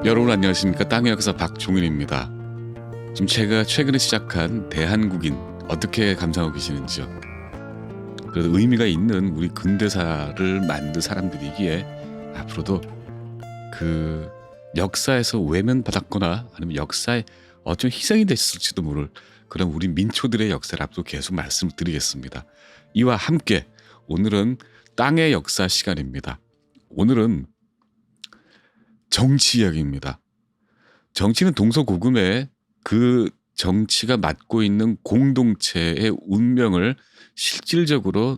여러분 안녕하십니까? 땅의 역사 박종일입니다. 지금 제가 최근에 시작한 대한국인 어떻게 감상하고 계시는지요? 그래도 의미가 있는 우리 근대사를 만든 사람들이기에 앞으로도 그 역사에서 외면받았거나 아니면 역사에 좀 희생이 됐을지도 모를 그런 우리 민초들의 역사를 앞으로 계속 말씀을 드리겠습니다. 이와 함께 오늘은 땅의 역사 시간입니다. 오늘은 정치 이야기입니다. 정치는 동서고금의 그 정치가 맡고 있는 공동체의 운명을 실질적으로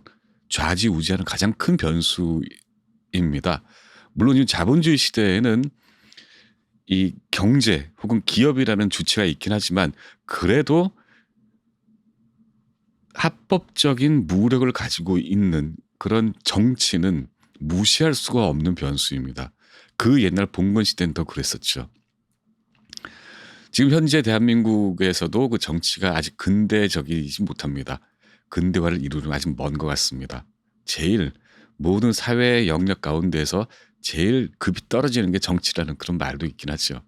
좌지우지하는 가장 큰 변수입니다. 물론 이 자본주의 시대에는 이 경제 혹은 기업이라는 주체가 있긴 하지만 그래도 합법적인 무력을 가지고 있는 그런 정치는 무시할 수가 없는 변수입니다. 그 옛날 봉건 시대는 더 그랬었죠. 지금 현재 대한민국에서도 그 정치가 아직 근대적이지 못합니다. 근대화를 이루려면 아직 먼 것 같습니다. 제일 모든 사회의 영역 가운데에서 제일 급이 떨어지는 게 정치라는 그런 말도 있긴 하죠.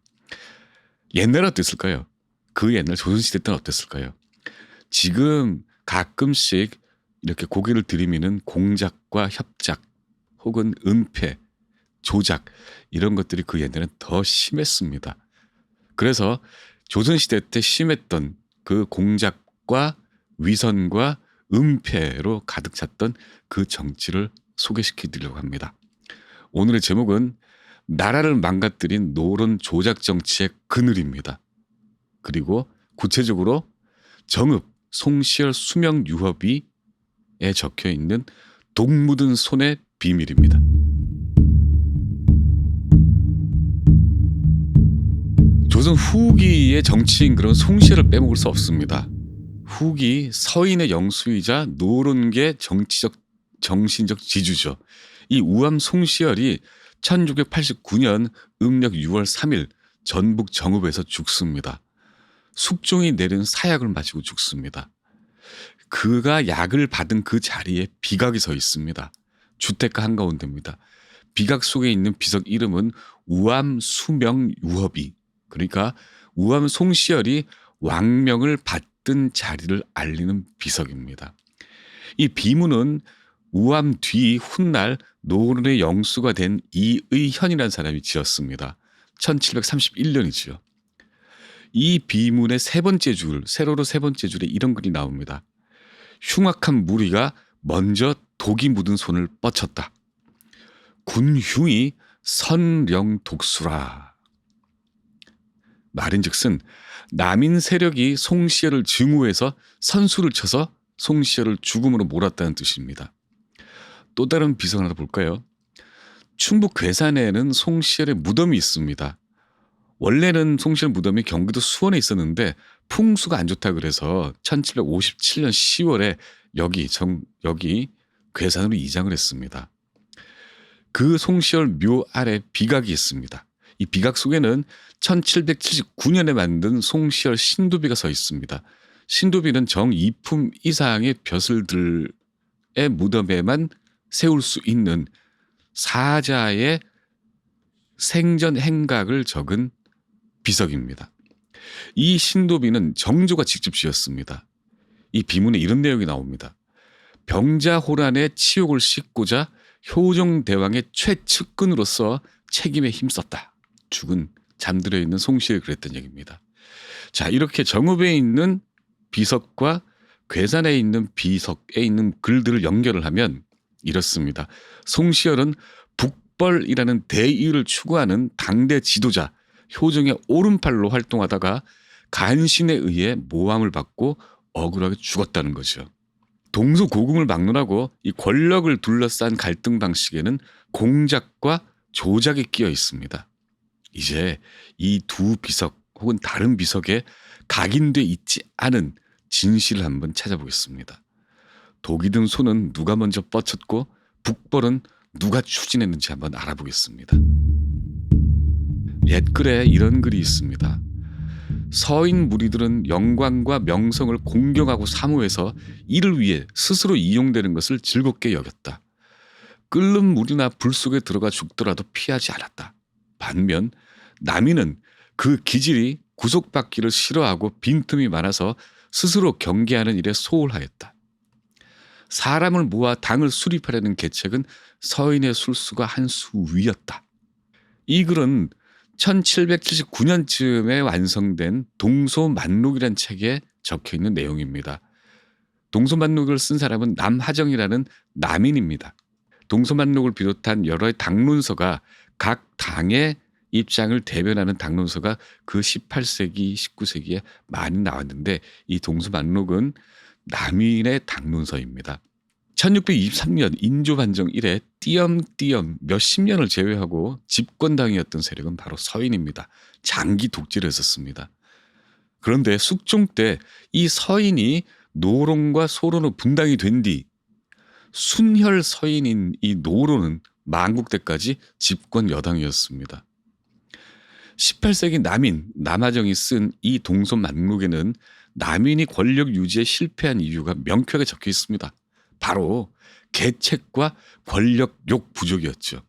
옛날은 어땠을까요? 그 옛날 조선시대 때는 어땠을까요? 지금 가끔씩 이렇게 고개를 들이미는 공작과 협작 혹은 은폐, 조작 이런 것들이 그 옛날엔 더 심했습니다. 그래서 조선시대 때 심했던 그 공작과 위선과 은폐로 가득 찼던 그 정치를 소개시켜 드리려고 합니다. 오늘의 제목은 나라를 망가뜨린 노론 조작 정치의 그늘입니다. 그리고 구체적으로 정읍, 송시열 수명 유허비에 적혀 있는 독 묻은 손의 비밀입니다. 조선 후기의 정치인 그런 송시열을 빼먹을 수 없습니다. 후기 서인의 영수이자 노론계 정신적 지주죠. 이 우암 송시열이 1689년 음력 6월 3일 전북 정읍에서 죽습니다. 숙종이 내린 사약을 마시고 죽습니다. 그가 약을 받은 그 자리에 비각이 서 있습니다. 주택가 한가운데입니다. 비각 속에 있는 비석 이름은 우암 수명 유허비. 그러니까 우암 송시열이 왕명을 받든 자리를 알리는 비석입니다. 이 비문은 우암 뒤 훗날 노론의 영수가 된 이의현이라는 사람이 지었습니다. 1731년이지요. 이 비문의 세 번째 줄, 세로로 세 번째 줄에 이런 글이 나옵니다. 흉악한 무리가 먼저 독이 묻은 손을 뻗쳤다. 군흉이 선령 독수라. 말인즉슨 남인 세력이 송시열을 증오해서 선수를 쳐서 송시열을 죽음으로 몰았다는 뜻입니다. 또 다른 비석 하나 볼까요? 충북 괴산에는 송시열의 무덤이 있습니다. 원래는 송시열 무덤이 경기도 수원에 있었는데 풍수가 안 좋다 그래서 1757년 10월에 여기 괴산으로 이장을 했습니다. 그 송시열 묘 아래 비각이 있습니다. 이 비각 속에는 1779년에 만든 송시열 신도비가 서 있습니다. 신도비는 정이품 이상의 벼슬들의 무덤에만 세울 수 있는 사자의 생전 행각을 적은 비석입니다. 이 신도비는 정조가 직접 지었습니다. 이 비문에 이런 내용이 나옵니다. 병자호란의 치욕을 씻고자 효종대왕의 최측근으로서 책임에 힘썼다. 죽은 잠들어 있는 송시열이 그랬던 얘기입니다. 자, 이렇게 정읍에 있는 비석과 괴산에 있는 비석에 있는 글들을 연결을 하면 이렇습니다. 송시열은 북벌이라는 대의를 추구하는 당대 지도자 효종의 오른팔로 활동하다가 간신에 의해 모함을 받고 억울하게 죽었다는 거죠. 동서고금을 막론하고 이 권력을 둘러싼 갈등 방식에는 공작과 조작이 끼어 있습니다. 이제 이 두 비석 혹은 다른 비석에 각인돼 있지 않은 진실을 한번 찾아보겠습니다. 독이 든 손은 누가 먼저 뻗쳤고 북벌은 누가 추진했는지 한번 알아보겠습니다. 옛글에 이런 글이 있습니다. 서인 무리들은 영광과 명성을 공경하고 사모해서 이를 위해 스스로 이용되는 것을 즐겁게 여겼다. 끓는 물이나 불 속에 들어가 죽더라도 피하지 않았다. 반면 남인은 그 기질이 구속받기를 싫어하고 빈틈이 많아서 스스로 경계하는 일에 소홀하였다. 사람을 모아 당을 수립하려는 계책은 서인의 술수가 한 수 위였다. 이 글은 1779년쯤에 완성된 동소만록이라는 책에 적혀있는 내용입니다. 동소만록을 쓴 사람은 남하정이라는 남인입니다. 동소만록을 비롯한 여러 당론서가 각 당의 입장을 대변하는 당론서가 그 18세기, 19세기에 많이 나왔는데 이 동소만록은 남인의 당론서입니다. 1623년 인조반정 이래 띄엄띄엄 몇십 년을 제외하고 집권당이었던 세력은 바로 서인입니다. 장기 독재를 했었습니다. 그런데 숙종 때 이 서인이 노론과 소론으로 분당이 된 뒤 순혈 서인인 이 노론은 만국 때까지 집권 여당이었습니다. 18세기 남하정이 쓴 이 동소만록에는 남인이 권력 유지에 실패한 이유가 명쾌하게 적혀 있습니다. 바로 계책과 권력욕 부족이었죠.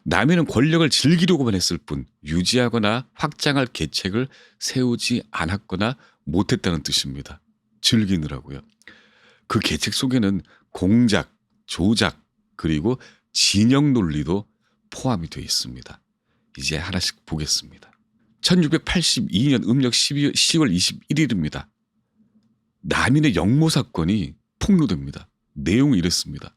남인은 권력을 즐기려고만 했을 뿐 유지하거나 확장할 계책을 세우지 않았거나 못했다는 뜻입니다. 즐기느라고요. 그 계책 속에는 공작, 조작, 그리고 진영 논리도 포함이 되어 있습니다. 이제 하나씩 보겠습니다. 1682년 음력 10월 21일입니다. 남인의 영모 사건이 폭로됩니다. 내용이 이렇습니다.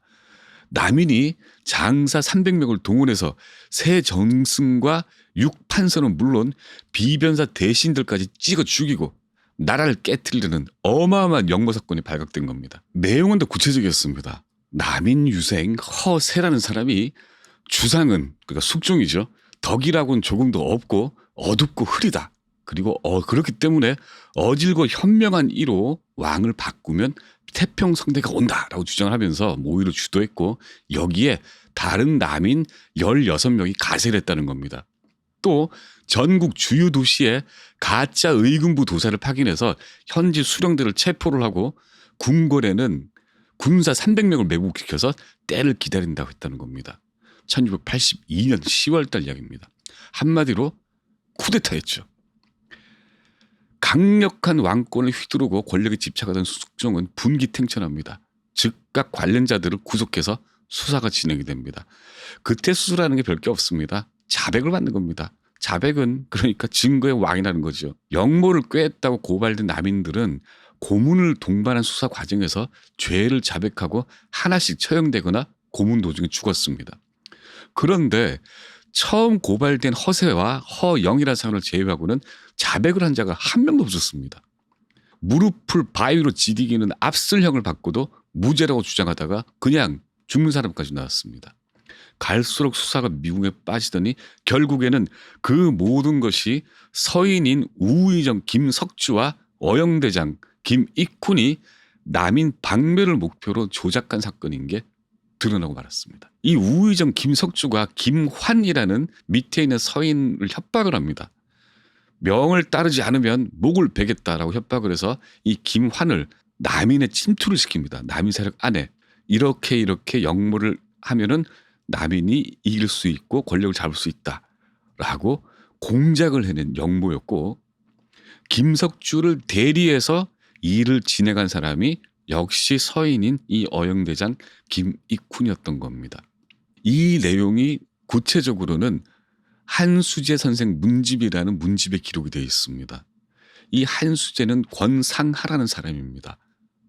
남인이 장사 300명을 동원해서 새 정승과 육판서는 물론 비변사 대신들까지 찍어 죽이고 나라를 깨트리려는 어마어마한 영모 사건이 발각된 겁니다. 내용은 더 구체적이었습니다. 남인 유생 허세라는 사람이 주상은 그러니까 숙종이죠. 덕이라고는 조금도 없고 어둡고 흐리다. 그리고 그렇기 때문에 어질고 현명한 이로 왕을 바꾸면 태평성대가 온다라고 주장을 하면서 모의를 주도했고 여기에 다른 남인 16명이 가세를 했다는 겁니다. 또 전국 주요 도시에 가짜 의금부 도사를 파견해서 현지 수령들을 체포를 하고 궁궐에는 군사 300명을 매복시켜서 때를 기다린다고 했다는 겁니다. 1682년 10월달 이야기입니다. 한마디로 쿠데타였죠. 강력한 왕권을 휘두르고 권력에 집착하던 숙종은 분기탱천합니다. 즉각 관련자들을 구속해서 수사가 진행이 됩니다. 그때 수사라는 게 별게 없습니다. 자백을 받는 겁니다. 자백은 그러니까 증거의 왕이라는 거죠. 영모를 꾀했다고 고발된 남인들은 고문을 동반한 수사 과정에서 죄를 자백하고 하나씩 처형되거나 고문 도중에 죽었습니다. 그런데 처음 고발된 허세와 허영이라는 사람을 제외하고는 자백을 한 자가 한 명도 없었습니다. 무릎을 바위로 지디기는 압슬형을 받고도 무죄라고 주장하다가 그냥 죽는 사람까지 나왔습니다. 갈수록 수사가 미궁에 빠지더니 결국에는 그 모든 것이 서인인 우의정 김석주와 어영대장 김익훈이 남인 박멸을 목표로 조작한 사건인 게 드러나고 말았습니다. 이 우의정 김석주가 김환이라는 밑에 있는 서인을 협박을 합니다. 명을 따르지 않으면 목을 베겠다라고 협박을 해서 이 김환을 남인의 침투를 시킵니다. 남인 세력 안에 이렇게 역모를 하면은 남인이 이길 수 있고 권력을 잡을 수 있다라고 공작을 해낸 역모였고 김석주를 대리해서 일을 진행한 사람이 역시 서인인 이 어영대장 김익훈이었던 겁니다. 이 내용이 구체적으로는 한수재 선생 문집이라는 문집에 기록이 되어 있습니다. 이 한수재는 권상하라는 사람입니다.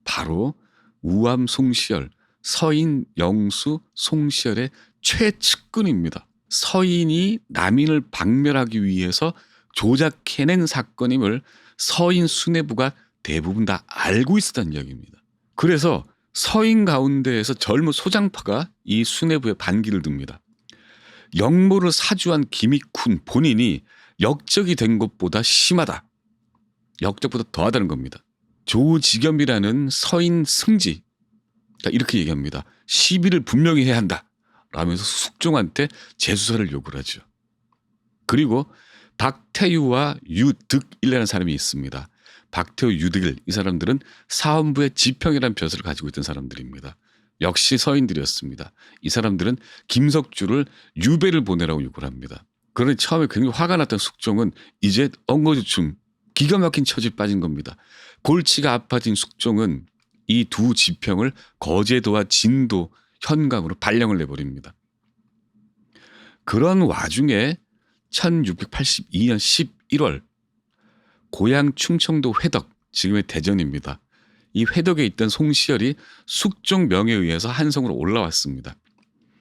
바로 우암 송시열, 서인 영수 송시열의 최측근입니다. 서인이 남인을 박멸하기 위해서 조작해낸 사건임을 서인 수뇌부가 대부분 다 알고 있었다는 이야기입니다. 그래서 서인 가운데에서 젊은 소장파가 이 수뇌부에 반기를 듭니다. 역모를 사주한 김익훈 본인이 역적이 된 것보다 심하다. 역적보다 더하다는 겁니다. 조직염이라는 서인 승지 이렇게 얘기합니다. 시비를 분명히 해야 한다 라면서 숙종한테 재수사를 요구를 하죠. 그리고 박태유와 유득일이라는 사람이 있습니다. 박태유, 유득일 이 사람들은 사헌부의 지평이라는 벼슬을 가지고 있던 사람들입니다. 역시 서인들이었습니다. 이 사람들은 김석주를 유배를 보내라고 요구를 합니다. 그러니 처음에 굉장히 화가 났던 숙종은 이제 엉거주춤 기가 막힌 처지에 빠진 겁니다. 골치가 아파진 숙종은 이 두 지평을 거제도와 진도 현강으로 발령을 내버립니다. 그런 와중에 1682년 11월 고향 충청도 회덕, 지금의 대전입니다. 이 회덕에 있던 송시열이 숙종 명에 의해서 한성으로 올라왔습니다.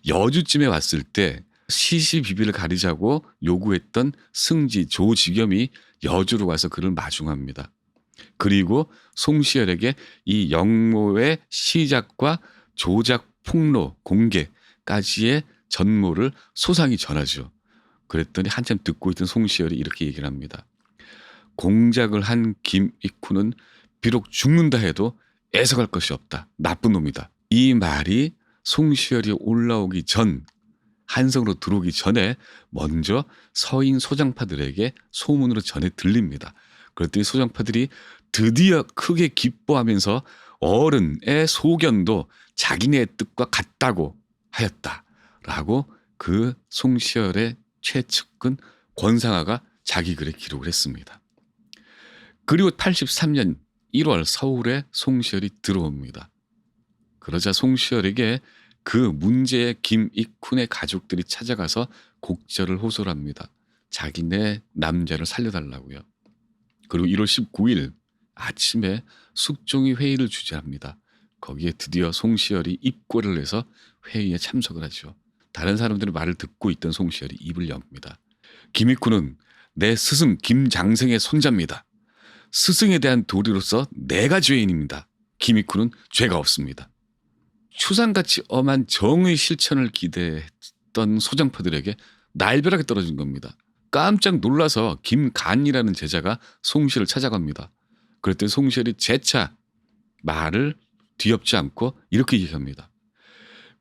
여주쯤에 왔을 때 시시비비를 가리자고 요구했던 승지 조지겸이 여주로 와서 그를 마중합니다. 그리고 송시열에게 이 영모의 시작과 조작 폭로 공개까지의 전모를 소상히 전하죠. 그랬더니 한참 듣고 있던 송시열이 이렇게 얘기를 합니다. 공작을 한 김익후는 비록 죽는다 해도 애석할 것이 없다. 나쁜 놈이다. 이 말이 송시열이 올라오기 전, 한성으로 들어오기 전에 먼저 서인 소장파들에게 소문으로 전해 들립니다. 그랬더니 소장파들이 드디어 크게 기뻐하면서 어른의 소견도 자기네 뜻과 같다고 하였다라고 그 송시열의 최측근 권상아가 자기 글에 기록을 했습니다. 그리고 83년 1월 서울에 송시열이 들어옵니다. 그러자 송시열에게 그 문제의 김익훈의 가족들이 찾아가서 곡절을 호소를 합니다. 자기네 남자를 살려달라고요. 그리고 1월 19일 아침에 숙종이 회의를 주재합니다. 거기에 드디어 송시열이 입고를 해서 회의에 참석을 하죠. 다른 사람들의 말을 듣고 있던 송시열이 입을 엽니다. 김익훈은 내 스승 김장생의 손자입니다. 스승에 대한 도리로서 내가 죄인입니다. 김익훈은 죄가 없습니다. 추상같이 엄한 정의 실천을 기대했던 소장파들에게 날벼락이 떨어진 겁니다. 깜짝 놀라서 김간이라는 제자가 송시열을 찾아갑니다. 그랬더니 송시열이 재차 말을 뒤엎지 않고 이렇게 얘기합니다.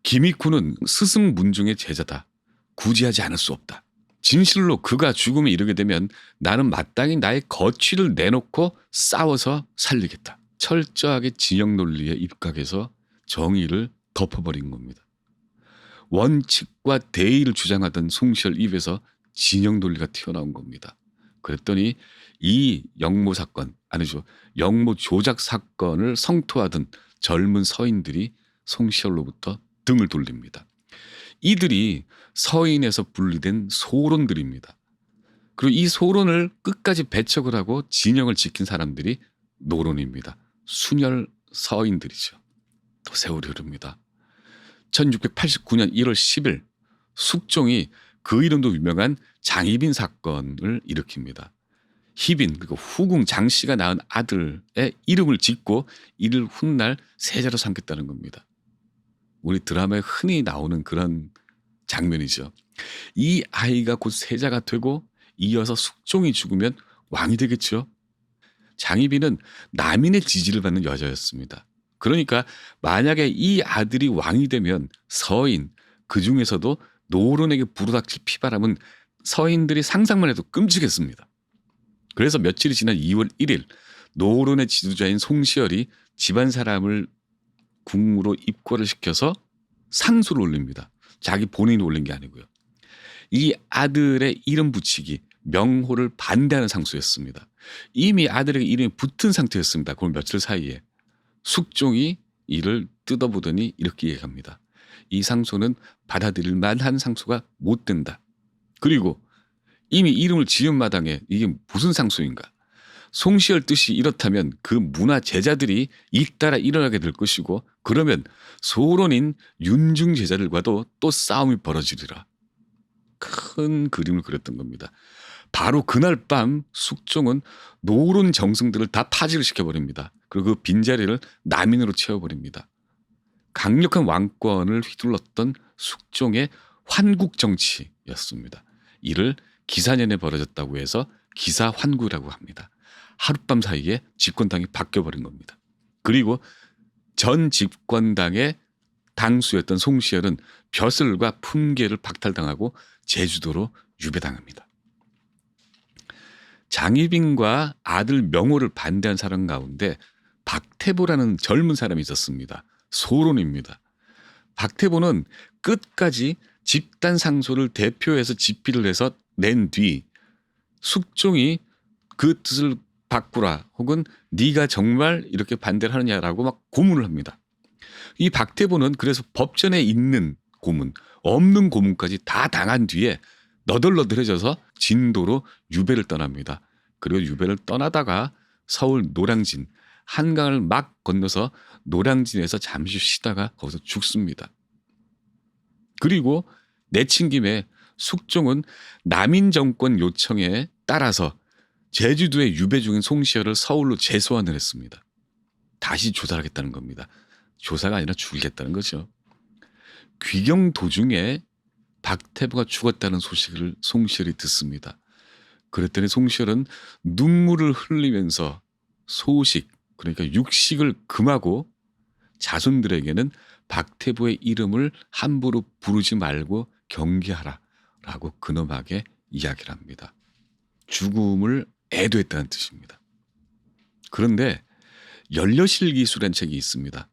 김익훈은 스승 문중의 제자다. 구제하지 않을 수 없다. 진실로 그가 죽음에 이르게 되면 나는 마땅히 나의 거취를 내놓고 싸워서 살리겠다. 철저하게 진영 논리에 입각해서 정의를 덮어버린 겁니다. 원칙과 대의를 주장하던 송시열 입에서 진영 논리가 튀어나온 겁니다. 그랬더니 이 영모 사건, 아니죠, 영모 조작 사건을 성토하던 젊은 서인들이 송시열로부터 등을 돌립니다. 이들이 서인에서 분리된 소론들입니다. 그리고 이 소론을 끝까지 배척을 하고 진영을 지킨 사람들이 노론입니다. 순혈 서인들이죠. 또 세월이 흐릅니다. 1689년 1월 10일 숙종이 그 이름도 유명한 장희빈 사건을 일으킵니다. 희빈, 그리고 후궁 장씨가 낳은 아들의 이름을 짓고 이를 훗날 세자로 삼겠다는 겁니다. 우리 드라마에 흔히 나오는 그런 장면이죠. 이 아이가 곧 세자가 되고 이어서 숙종이 죽으면 왕이 되겠죠. 장희빈은 남인의 지지를 받는 여자였습니다. 그러니까 만약에 이 아들이 왕이 되면 서인, 그중에서도 노론에게 불어닥칠 피바람은 서인들이 상상만 해도 끔찍했습니다. 그래서 며칠이 지난 2월 1일 노론의 지도자인 송시열이 집안 사람을 궁으로 입고를 시켜서 상소를 올립니다. 자기 본인이 올린 게 아니고요. 이 아들의 이름 붙이기, 명호를 반대하는 상소였습니다. 이미 아들에게 이름이 붙은 상태였습니다. 그 며칠 사이에. 숙종이 이를 뜯어보더니 이렇게 얘기합니다. 이 상소는 받아들일 만한 상소가 못 된다. 그리고 이미 이름을 지은 마당에 이게 무슨 상소인가. 송시열 뜻이 이렇다면 그 문화 제자들이 잇따라 일어나게 될 것이고 그러면 소론인 윤중 제자들과도 또 싸움이 벌어지리라. 큰 그림을 그렸던 겁니다. 바로 그날 밤 숙종은 노론 정승들을 다 파직을 시켜버립니다. 그리고 그 빈자리를 남인으로 채워버립니다. 강력한 왕권을 휘둘렀던 숙종의 환국 정치였습니다. 이를 기사년에 벌어졌다고 해서 기사환구라고 합니다. 하룻밤 사이에 집권당이 바뀌어버린 겁니다. 그리고 전 집권당의 당수였던 송시열은 벼슬과 품계를 박탈당하고 제주도로 유배당합니다. 장희빈과 아들 명호를 반대한 사람 가운데 박태보라는 젊은 사람이 있었습니다. 소론입니다. 박태보는 끝까지 집단 상소를 대표해서 집필을 해서 낸 뒤 숙종이 그 뜻을 바꾸라 혹은 네가 정말 이렇게 반대를 하느냐라고 막 고문을 합니다. 이 박태보는 그래서 법전에 있는 고문, 없는 고문까지 다 당한 뒤에 너덜너덜해져서 진도로 유배를 떠납니다. 그리고 유배를 떠나다가 서울 노량진, 한강을 막 건너서 노량진에서 잠시 쉬다가 거기서 죽습니다. 그리고 내친김에 숙종은 남인 정권 요청에 따라서 제주도에 유배 중인 송시열을 서울로 재소환을 했습니다. 다시 조사를 하겠다는 겁니다. 조사가 아니라 죽이겠다는 거죠. 귀경 도중에 박태부가 죽었다는 소식을 송시열이 듣습니다. 그랬더니 송시열은 눈물을 흘리면서 소식, 그러니까 육식을 금하고 자손들에게는 박태부의 이름을 함부로 부르지 말고 경계하라 라고 근엄하게 이야기를 합니다. 죽음을 애도했다는 뜻입니다. 그런데 연려실 기술이라는 책이 있습니다.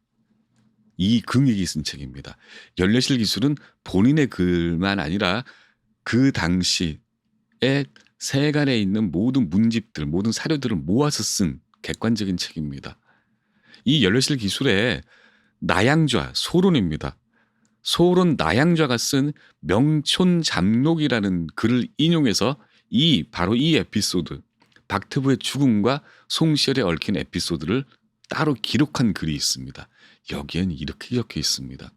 이긍익이 쓴 책입니다. 연려실 기술은 본인의 글만 아니라 그 당시에 세간에 있는 모든 문집들, 모든 사료들을 모아서 쓴 객관적인 책입니다. 이 연려실 기술의 나양좌, 소론입니다. 소론 나양좌가 쓴 명촌잡록이라는 글을 인용해서 바로 이 에피소드, 박태부의 죽음과 송시열에 얽힌 에피소드를 따로 기록한 글이 있습니다. 여기엔 이렇게 적혀 있습니다.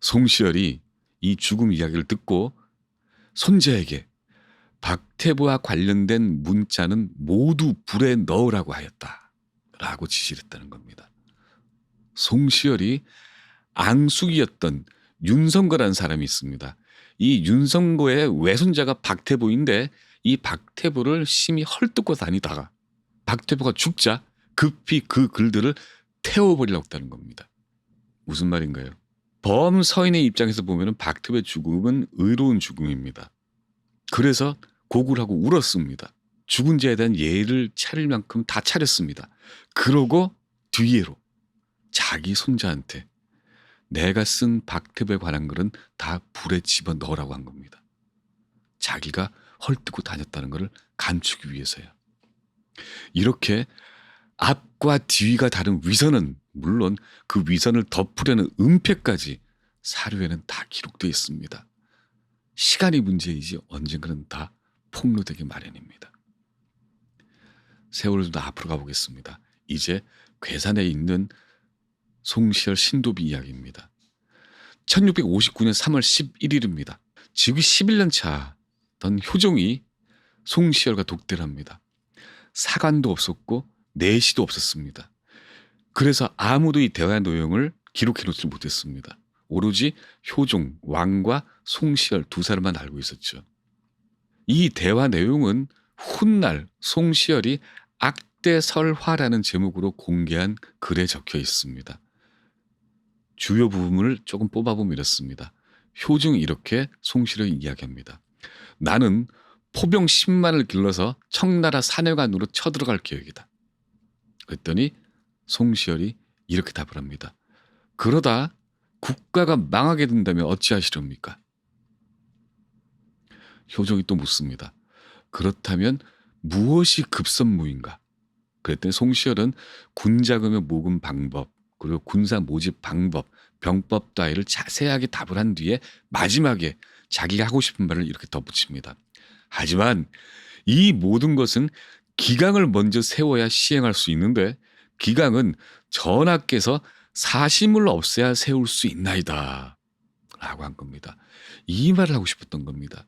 송시열이 이 죽음 이야기를 듣고 손자에게 박태부와 관련된 문자는 모두 불에 넣으라고 하였다 라고 지시를 했다는 겁니다. 송시열이 앙숙이었던 윤성거라는 사람이 있습니다. 이 윤성거의 외손자가 박태부인데 이 박태부를 심히 헐뜯고 다니다가 박태부가 죽자 급히 그 글들을 태워버리려고 했다는 겁니다. 무슨 말인가요? 범서인의 입장에서 보면 박태부의 죽음은 의로운 죽음입니다. 그래서 고굴하고 울었습니다. 죽은 자에 대한 예의를 차릴 만큼 다 차렸습니다. 그러고 뒤에로 자기 손자한테 내가 쓴 박태부에 관한 글은 다 불에 집어넣으라고 한 겁니다. 자기가 헐뜯고 다녔다는 것을 감추기 위해서요. 이렇게 앞과 뒤가 다른 위선은 물론 그 위선을 덮으려는 은폐까지 사료에는 다 기록되어 있습니다. 시간이 문제이지 언젠가는 다 폭로되기 마련입니다. 세월을 좀 더 앞으로 가보겠습니다. 이제 괴산에 있는 송시열 신도비 이야기입니다. 1659년 3월 11일입니다. 즉위 11년 차던 효종이 송시열과 독대를 합니다. 사관도 없었고 내시도 없었습니다. 그래서 아무도 이 대화 내용을 기록해 놓지 못했습니다. 오로지 효종, 왕과 송시열 두 사람만 알고 있었죠. 이 대화 내용은 훗날 송시열이 악대설화라는 제목으로 공개한 글에 적혀 있습니다. 주요 부분을 조금 뽑아보면 이렇습니다. 효종이 이렇게 송시열을 이야기합니다. 나는 포병 10만을 길러서 청나라 사내관으로 쳐들어갈 계획이다. 그랬더니 송시열이 이렇게 답을 합니다. 그러다 국가가 망하게 된다면 어찌하시렵니까? 효종이 또 묻습니다. 그렇다면 무엇이 급선무인가? 그랬더니 송시열은 군자금의 모금 방법, 그리고 군사 모집 방법, 병법 따위를 자세하게 답을 한 뒤에 마지막에 자기가 하고 싶은 말을 이렇게 덧붙입니다. 하지만 이 모든 것은 기강을 먼저 세워야 시행할 수 있는데 기강은 전하께서 사심을 없애야 세울 수 있나이다 라고 한 겁니다. 이 말을 하고 싶었던 겁니다.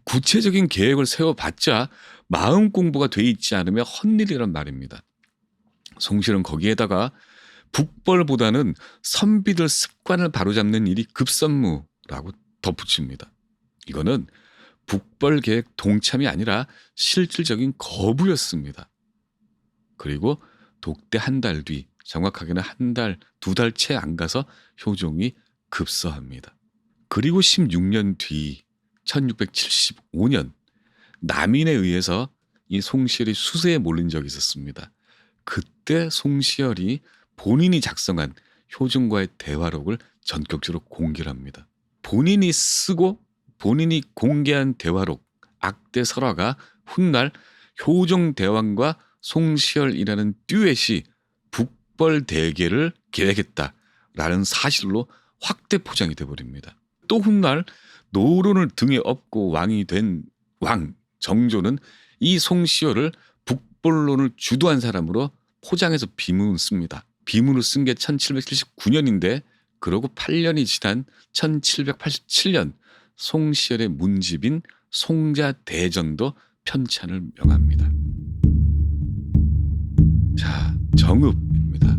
구체적인 계획을 세워봤자 마음 공부가 돼 있지 않으면 헛일이란 말입니다. 송시열은 거기에다가 북벌보다는 선비들 습관을 바로잡는 일이 급선무라고 덧붙입니다. 이거는 북벌 계획 동참이 아니라 실질적인 거부였습니다. 그리고 독대 한 달 뒤, 정확하게는 한 달, 두 달 채 안 가서 효종이 급서합니다. 그리고 16년 뒤 1675년 남인에 의해서 이 송시열이 수세에 몰린 적이 있었습니다. 그때 송시열이 본인이 작성한 효종과의 대화록을 전격적으로 공개를 합니다. 본인이 쓰고 본인이 공개한 대화록 악대 설화가 훗날 효정대왕과 송시열이라는 듀엣이 북벌 대계를 계획했다라는 사실로 확대 포장이 돼버립니다. 또 훗날 노론을 등에 업고 왕이 된 왕 정조는 이 송시열을 북벌론을 주도한 사람으로 포장해서 비문을 씁니다. 비문을 쓴 게 1779년인데 그러고 8년이 지난 1787년 송시열의 문집인 송자대전도 편찬을 명합니다. 자, 정읍입니다.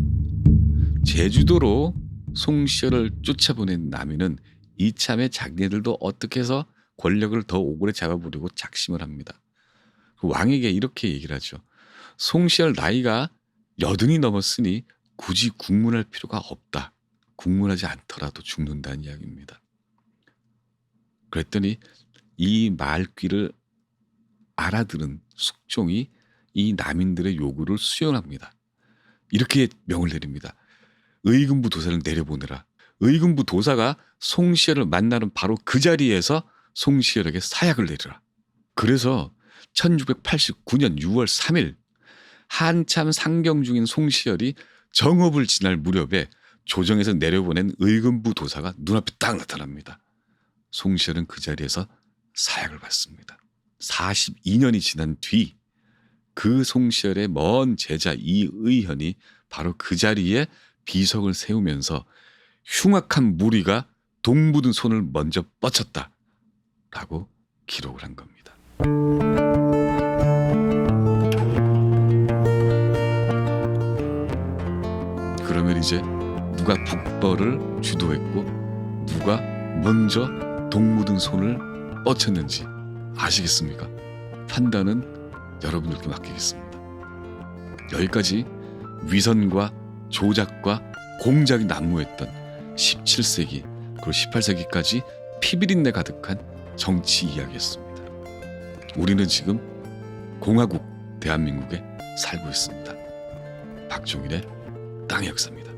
제주도로 송시열을 쫓아보낸 남이는 이참에 자기네들도 어떻게 해서 권력을 더 오래 잡아보려고 작심을 합니다. 왕에게 이렇게 얘기를 하죠. 송시열 나이가 80이 넘었으니 굳이 국문할 필요가 없다. 국문하지 않더라도 죽는다는 이야기입니다. 그랬더니 이 말귀를 알아들은 숙종이 이 남인들의 요구를 수용합니다. 이렇게 명을 내립니다. 의금부 도사를 내려보내라. 의금부 도사가 송시열을 만나는 바로 그 자리에서 송시열에게 사약을 내리라. 그래서 1689년 6월 3일 한참 상경 중인 송시열이 정읍을 지날 무렵에 조정에서 내려보낸 의금부 도사가 눈앞에 딱 나타납니다. 송시열은 그 자리에서 사약을 받습니다. 42년이 지난 뒤 그 송시열의 먼 제자 이의현이 바로 그 자리에 비석을 세우면서 흉악한 무리가 동묻은 손을 먼저 뻗쳤다 라고 기록을 한 겁니다. 그러면 이제 누가 북벌을 주도했고 누가 먼저 동묻은 손을 뻗쳤는지 아시겠습니까? 판단은 여러분들께 맡기겠습니다. 여기까지 위선과 조작과 공작이 난무했던 17세기 그리고 18세기까지 피비린내 가득한 정치 이야기였습니다. 우리는 지금 공화국 대한민국에 살고 있습니다. 박종일의 땅의 역사입니다.